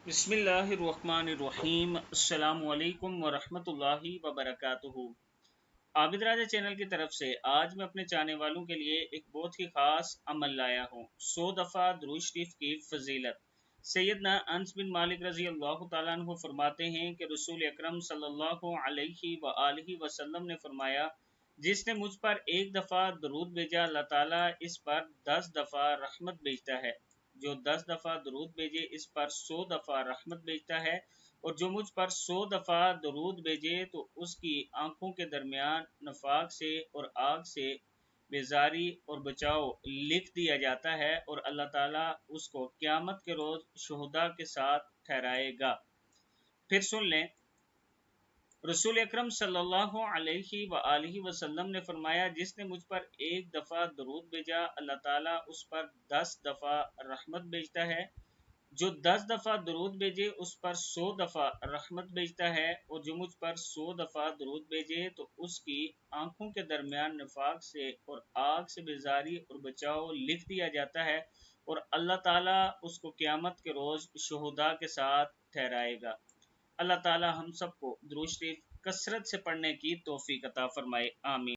بسم اللہ الرحمن الرحیم۔ السلام علیکم ورحمۃ اللہ وبرکاتہ۔ عابد راجہ چینل کی طرف سے آج میں اپنے چاہنے والوں کے لیے ایک بہت ہی خاص عمل لایا ہوں، 100 دفعہ درود شریف کی فضیلت۔ سیدنا انس بن مالک رضی اللہ تعالیٰ عنہ فرماتے ہیں کہ رسول اکرم صلی اللہ علیہ وآلہ وسلم نے فرمایا، جس نے مجھ پر ایک دفعہ درود بھیجا اللہ تعالیٰ اس پر 10 دفعہ رحمت بھیجتا ہے، جو 10 دفعہ درود بھیجے اس پر 100 دفعہ رحمت بھیجتا ہے، اور جو مجھ پر 100 دفعہ درود بھیجے تو اس کی آنکھوں کے درمیان نفاق سے اور آگ سے بیزاری اور بچاؤ لکھ دیا جاتا ہے، اور اللہ تعالیٰ اس کو قیامت کے روز شہداء کے ساتھ ٹھہرائے گا۔ پھر سن لیں، رسول اکرم صلی اللہ علیہ وآلہ وسلم نے فرمایا، جس نے مجھ پر ایک دفعہ درود بھیجا اللہ تعالیٰ اس پر 10 دفعہ رحمت بھیجتا ہے، جو 10 دفعہ درود بھیجے اس پر 100 دفعہ رحمت بھیجتا ہے، اور جو مجھ پر 100 دفعہ درود بھیجے تو اس کی آنکھوں کے درمیان نفاق سے اور آگ سے بیزاری اور بچاؤ لکھ دیا جاتا ہے، اور اللہ تعالیٰ اس کو قیامت کے روز شہداء کے ساتھ ٹھہرائے گا۔ اللہ تعالیٰ ہم سب کو درود شریف کثرت سے پڑھنے کی توفیق عطا فرمائے، آمین۔